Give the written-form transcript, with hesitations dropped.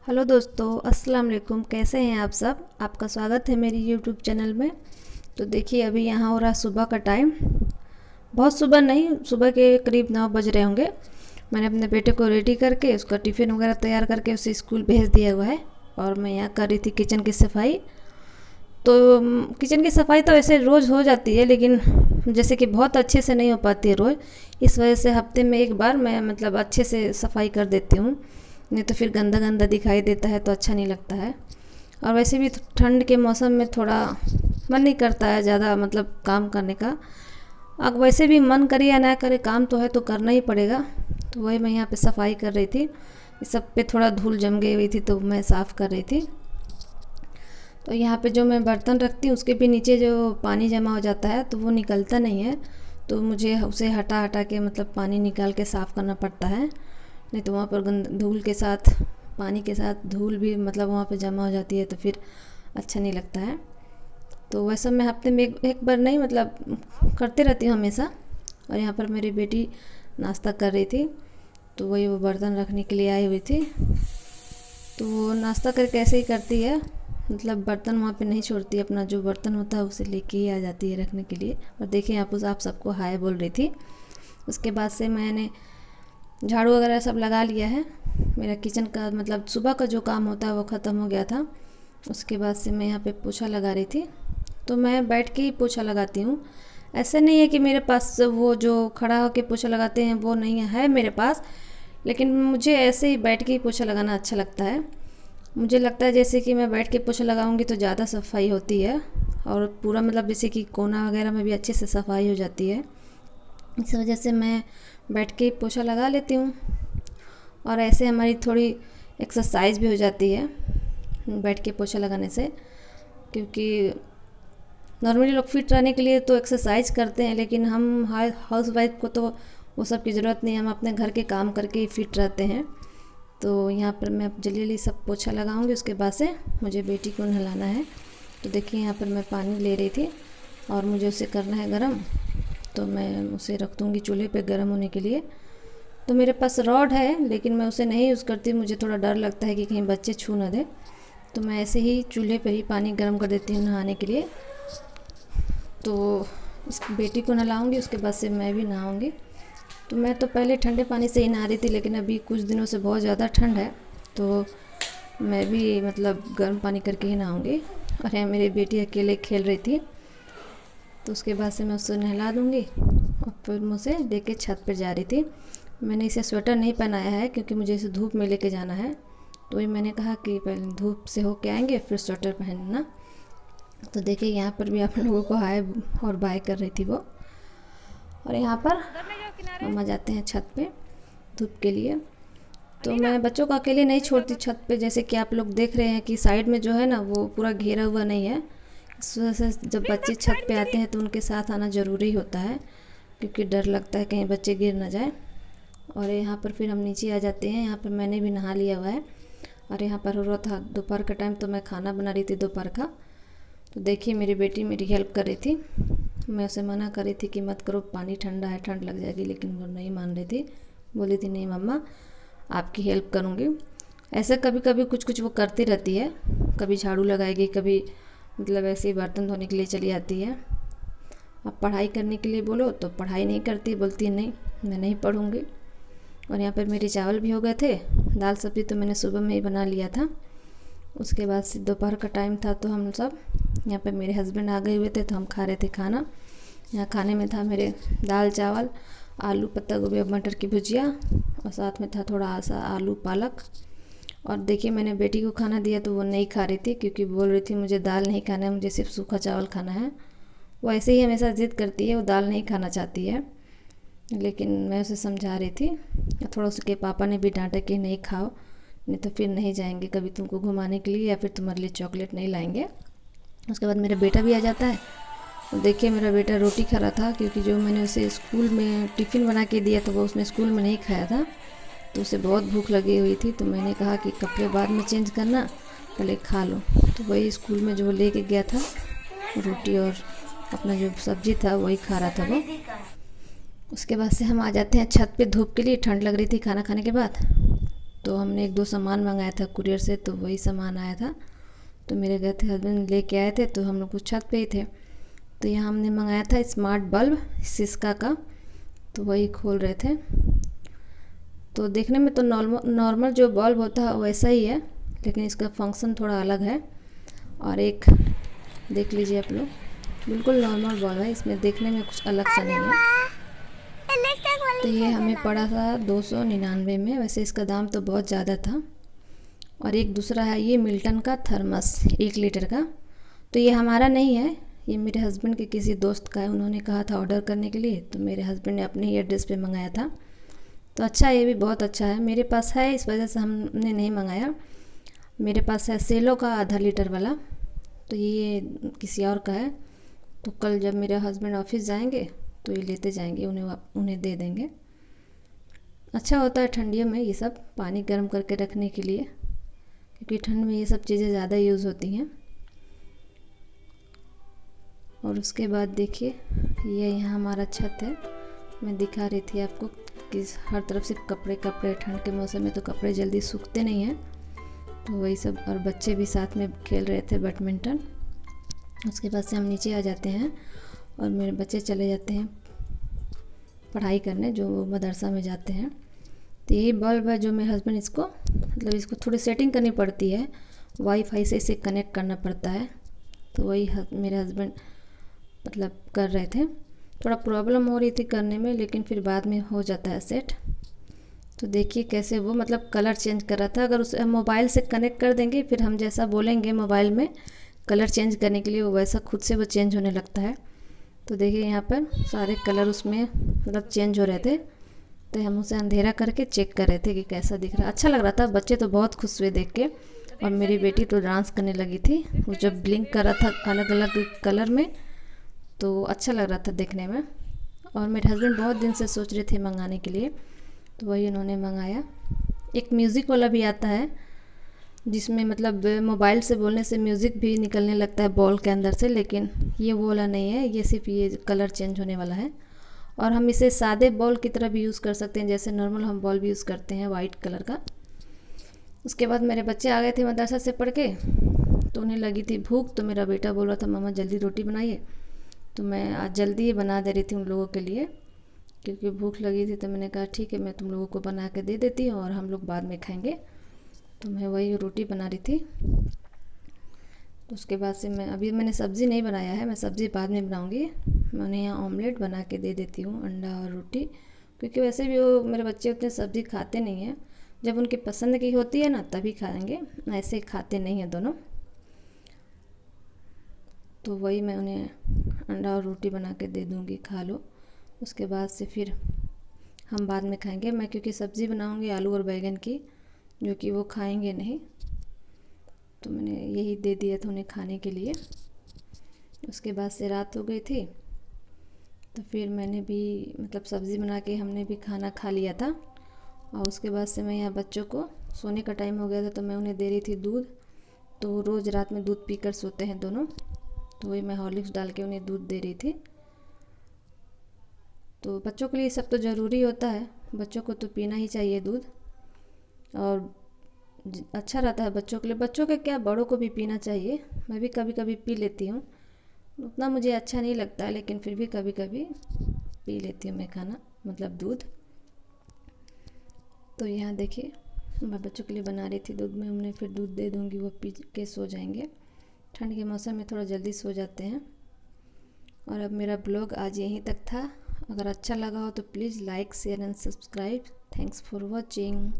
Hello दोस्तों, अस्सलाम वालेकुम। कैसे हैं आप सब? आपका स्वागत है मेरी यूट्यूब चैनल में। तो देखिए, अभी यहाँ हो रहा सुबह का टाइम। बहुत सुबह नहीं, सुबह के करीब 9 बज रहे होंगे। मैंने अपने बेटे को रेडी करके उसका टिफ़िन वगैरह तैयार करके उसे स्कूल भेज दिया हुआ है। और मैं यहाँ कर रही थी किचन की सफाई। तो किचन की सफाई तो वैसे रोज़ हो जाती है, लेकिन जैसे कि बहुत अच्छे से नहीं हो पाती है रोज़। इस वजह से हफ्ते में एक बार मैं मतलब अच्छे से सफाई कर देती हूँ, नहीं तो फिर गंदा गंदा दिखाई देता है तो अच्छा नहीं लगता है। और वैसे भी ठंड के मौसम में थोड़ा मन नहीं करता है ज़्यादा मतलब काम करने का। अब वैसे भी मन करे या ना करे, काम तो है तो करना ही पड़ेगा। तो वही मैं यहाँ पे सफाई कर रही थी। इस सब पे थोड़ा धूल जम गई हुई थी तो मैं साफ़ कर रही थी। तो यहाँ पे जो मैं बर्तन रखती हूँ उसके भी नीचे जो पानी जमा हो जाता है तो वो निकलता नहीं है। तो मुझे उसे हटा हटा के मतलब पानी निकाल के साफ़ करना पड़ता है, नहीं तो वहाँ पर धूल के साथ, पानी के साथ धूल भी मतलब वहाँ पे जमा हो जाती है तो फिर अच्छा नहीं लगता है। तो वैसा मैं हफ्ते में एक बार नहीं मतलब करते रहती हूँ हमेशा। और यहाँ पर मेरी बेटी नाश्ता कर रही थी, तो वही वो बर्तन रखने के लिए आई हुई थी। तो वो नाश्ता करके ऐसे ही करती है, मतलब बर्तन वहाँ पे नहीं छोड़ती, अपना जो बर्तन होता है उसे लेके ही आ जाती है रखने के लिए। और देखिए आप सबको हाय बोल रही थी। उसके बाद से मैंने झाड़ू वगैरह सब लगा लिया है। मेरा किचन का मतलब सुबह का जो काम होता है वो ख़त्म हो गया था। उसके बाद से मैं यहाँ पे पोछा लगा रही थी। तो मैं बैठ के ही पोछा लगाती हूँ। ऐसे नहीं है कि मेरे पास वो जो खड़ा होकर पोछा लगाते हैं वो नहीं है मेरे पास, लेकिन मुझे ऐसे ही बैठ के ही पोछा लगाना अच्छा लगता है। मुझे लगता है जैसे कि मैं बैठ के पोछा लगाऊंगी तो ज़्यादा सफाई होती है, और पूरा मतलब जैसे कि कोना वगैरह में भी अच्छे से सफाई हो जाती है। इस वजह से मैं बैठ के ही पोछा लगा लेती हूँ। और ऐसे हमारी थोड़ी एक्सरसाइज भी हो जाती है बैठ के पोछा लगाने से, क्योंकि नॉर्मली लोग फिट रहने के लिए तो एक्सरसाइज करते हैं, लेकिन हम हाउस वाइफ को तो वो सब की ज़रूरत नहीं है। हम अपने घर के काम करके ही फिट रहते हैं। तो यहाँ पर मैं जल्दी जल्दी सब पोछा लगाऊंगी। उसके बाद से मुझे बेटी को नहलाना है। तो देखिए यहाँ पर मैं पानी ले रही थी और मुझे उसे करना है गरम। तो मैं उसे रख दूँगी चूल्हे पे गरम होने के लिए। तो मेरे पास रॉड है, लेकिन मैं उसे नहीं यूज़ करती। मुझे थोड़ा डर लगता है कि कहीं बच्चे छू ना दें, तो मैं ऐसे ही चूल्हे पर ही पानी गर्म कर देती हूँ नहाने के लिए। तो इस बेटी को नहलाऊँगी, उसके बाद से मैं भी नहाऊँगी। तो मैं तो पहले ठंडे पानी से ही नहा रही थी, लेकिन अभी कुछ दिनों से बहुत ज़्यादा ठंड है तो मैं भी मतलब गर्म पानी करके ही नहाऊँगी। और यहाँ मेरी बेटी अकेले खेल रही थी, तो उसके बाद से मैं उससे नहला दूँगी। और फिर मुझे लेके छत पर जा रही थी। मैंने इसे स्वेटर नहीं पहनाया है क्योंकि मुझे इसे धूप में लेके जाना है। तो वही मैंने कहा कि पहले धूप से होके आएंगे फिर स्वेटर पहनना। तो देखिए यहाँ पर भी आप लोगों को हाय और बाय कर रही थी वो। और यहाँ पर हम आ जाते हैं छत पे धूप के लिए। तो मैं बच्चों को अकेले नहीं छोड़ती छत पे, जैसे कि आप लोग देख रहे हैं कि साइड में जो है ना वो पूरा घेरा हुआ नहीं है। इस वजह से जब बच्चे छत पे आते हैं तो उनके साथ आना ज़रूरी होता है, क्योंकि डर लगता है कहीं बच्चे गिर ना जाए। और यहाँ पर फिर हम नीचे आ जाते हैं। यहाँ पर मैंने भी नहा लिया हुआ है। और यहाँ पर हो रहा था दोपहर का टाइम, तो मैं खाना बना रही थी दोपहर का। तो देखिए मेरी बेटी मेरी हेल्प कर रही थी। मैं उसे मना कर रही थी कि मत करो, पानी ठंडा है, ठंड लग जाएगी, लेकिन वो नहीं मान रही थी। बोली थी नहीं मम्मा आपकी हेल्प करूँगी। ऐसे कभी कभी कुछ कुछ वो करती रहती है। कभी झाड़ू लगाएगी, कभी मतलब ऐसे ही बर्तन धोने के लिए चली आती है। अब पढ़ाई करने के लिए बोलो तो पढ़ाई नहीं करती, बोलती है नहीं मैं नहीं पढ़ूँगी। और यहाँ पर मेरे चावल भी हो गए थे। दाल सब्ज़ी तो मैंने सुबह में ही बना लिया था। उसके बाद से दोपहर का टाइम था तो हम सब यहाँ पे मेरे हस्बैंड आ गए हुए थे तो हम खा रहे थे खाना। यहाँ खाने में था मेरे दाल चावल, आलू पत्ता गोभी और मटर की भुजिया, और साथ में था थोड़ा सा आलू पालक। और देखिए मैंने बेटी को खाना दिया तो वो नहीं खा रही थी, क्योंकि बोल रही थी मुझे दाल नहीं खाना है, मुझे सिर्फ सूखा चावल खाना है। वो ऐसे ही हमेशा ज़िद करती है, वो दाल नहीं खाना चाहती है। लेकिन मैं उसे समझा रही थी। थोड़ा उसके पापा ने भी डांटा कि नहीं खाओ, नहीं तो फिर नहीं जाएंगे कभी तुमको घुमाने के लिए, या फिर तुम्हारे लिए चॉकलेट नहीं लाएंगे। उसके बाद मेरा बेटा भी आ जाता है। तो देखिए मेरा बेटा रोटी खा रहा था, क्योंकि जो मैंने उसे स्कूल में टिफ़िन बना के दिया था वो उसने स्कूल में नहीं खाया था। तो उसे बहुत भूख लगी हुई थी, तो मैंने कहा कि कपड़े बाद में चेंज करना, पहले खा लो। तो वही स्कूल में जो लेके गया था रोटी और अपना जो सब्ज़ी था वही खा रहा था वो। उसके बाद से हम आ जाते हैं छत पे धूप के लिए। ठंड लग रही थी खाना खाने के बाद। तो हमने एक दो सामान मंगाया था कुरियर से, तो वही सामान आया था। तो मेरे घर थे, हस्बैंड लेके आए थे, तो हम लोग कुछ छत पे ही थे। तो यहाँ हमने मंगाया था स्मार्ट बल्ब सिस्का का, तो वही खोल रहे थे। तो देखने में तो नॉर्मल जो बल्ब होता है वैसा ही है, लेकिन इसका फंक्शन थोड़ा अलग है। और एक देख लीजिए आप लोग, बिल्कुल नॉर्मल बल्ब है, इसमें देखने में कुछ अलग सा नहीं है। तो ये हमें पड़ा था 299 में, वैसे इसका दाम तो बहुत ज़्यादा था। और एक दूसरा है ये मिल्टन का थर्मस 1 लीटर का। तो ये हमारा नहीं है, ये मेरे हस्बैंड के किसी दोस्त का है, उन्होंने कहा था ऑर्डर करने के लिए, तो मेरे हस्बैंड ने अपने ही एड्रेस पे मंगाया था। तो अच्छा है, ये भी बहुत अच्छा है, मेरे पास है, इस वजह से हमने नहीं मंगाया। मेरे पास है सेलो का आधा लीटर वाला, तो ये किसी और का है। तो कल जब मेरे हस्बैंड ऑफिस जाएंगे तो ये लेते जाएंगे, उन्हें दे देंगे। अच्छा होता है ठंडियों में ये सब पानी गर्म करके रखने के लिए, क्योंकि ठंड में ये सब चीज़ें ज़्यादा यूज़ होती हैं। और उसके बाद देखिए ये यहाँ हमारा छत है, मैं दिखा रही थी आपको कि हर तरफ से कपड़े कपड़े, ठंड के मौसम में तो कपड़े जल्दी सूखते नहीं हैं, तो वही सब। और बच्चे भी साथ में खेल रहे थे बैडमिंटन। उसके बाद से हम नीचे आ जाते हैं और मेरे बच्चे चले जाते हैं पढ़ाई करने, जो मदरसा में जाते हैं। तो यही बल्ब है जो मेरे हस्बैंड इसको मतलब इसको थोड़ी सेटिंग करनी पड़ती है, वाईफाई से इसे कनेक्ट करना पड़ता है। तो वही मेरे हस्बैंड मतलब कर रहे थे, थोड़ा प्रॉब्लम हो रही थी करने में, लेकिन फिर बाद में हो जाता है सेट। तो देखिए कैसे वो मतलब कलर चेंज कर रहा था। अगर उसे मोबाइल से कनेक्ट कर देंगे, फिर हम जैसा बोलेंगे मोबाइल में कलर चेंज करने के लिए, वो वैसा खुद से वो चेंज होने लगता है। तो देखिए यहाँ पर सारे कलर उसमें मतलब चेंज हो रहे थे, तो हम उसे अंधेरा करके चेक कर रहे थे कि कैसा दिख रहा है। अच्छा लग रहा था, बच्चे तो बहुत खुश हुए देख के, और मेरी बेटी तो डांस करने लगी थी, वो जब ब्लिंक कर रहा था अलग अलग कलर में, तो अच्छा लग रहा था देखने में। और मेरे हस्बैंड बहुत दिन से सोच रहे थे मंगाने के लिए, तो वही उन्होंने मंगाया। एक म्यूज़िक वाला भी आता है, जिसमें मतलब मोबाइल से बोलने से म्यूज़िक भी निकलने लगता है बॉल के अंदर से, लेकिन ये वो वाला नहीं है, ये सिर्फ ये कलर चेंज होने वाला है। और हम इसे सादे बॉल की तरह भी यूज़ कर सकते हैं, जैसे नॉर्मल हम बॉल भी यूज़ करते हैं वाइट कलर का। उसके बाद मेरे बच्चे आ गए थे मदरसा से पढ़ के, तो उन्हें लगी थी भूख, तो मेरा बेटा बोल रहा था मम्मा जल्दी रोटी बनाइए। तो मैं आज जल्दी ही बना दे रही थी उन लोगों के लिए, क्योंकि भूख लगी थी। तो मैंने कहा ठीक है, मैं तुम लोगों को बना के दे देती हूँ और हम लोग बाद में खाएंगे। तो मैं वही रोटी बना रही थी। तो उसके बाद से मैंने सब्ज़ी नहीं बनाया है, मैं सब्ज़ी बाद में बनाऊँगी। मैं उन्हें यहाँ ऑमलेट बना के दे देती हूँ, अंडा और रोटी, क्योंकि वैसे भी वो मेरे बच्चे उतने सब्ज़ी खाते नहीं हैं। जब उनकी पसंद की होती है ना तभी खाएंगे, ऐसे खाते नहीं हैं दोनों। तो वही मैं उन्हें अंडा और रोटी बना के दे दूँगी, खा लो। उसके बाद से फिर हम बाद में खाएंगे। मैं क्योंकि सब्ज़ी बनाऊँगी आलू और बैंगन की, जो कि वो खाएंगे नहीं, तो मैंने यही दे दिया था उन्हें खाने के लिए। उसके बाद से रात हो गई थी, तो फिर मैंने भी मतलब सब्ज़ी बना के हमने भी खाना खा लिया था। और उसके बाद से मैं यहाँ बच्चों को सोने का टाइम हो गया था, तो मैं उन्हें दे रही थी दूध। तो वो रोज़ रात में दूध पीकर सोते हैं दोनों, तो वही मैं हॉर्लिक्स डाल के उन्हें दूध दे रही थी। तो बच्चों के लिए सब तो ज़रूरी होता है, बच्चों को तो पीना ही चाहिए दूध, और अच्छा रहता है बच्चों के लिए। बच्चों के क्या, बड़ों को भी पीना चाहिए। मैं भी कभी कभी पी लेती हूँ, उतना मुझे अच्छा नहीं लगता है, लेकिन फिर भी कभी कभी पी लेती हूँ मैं खाना मतलब दूध। तो यहाँ देखिए मैं बच्चों के लिए बना रही थी दूध में, उन्हें फिर दूध दे दूँगी, वो पी के सो जाएंगे। ठंड के मौसम में थोड़ा जल्दी सो जाते हैं। और अब मेरा ब्लॉग आज यहीं तक था। अगर अच्छा लगा हो तो please like share and subscribe. Thanks for watching.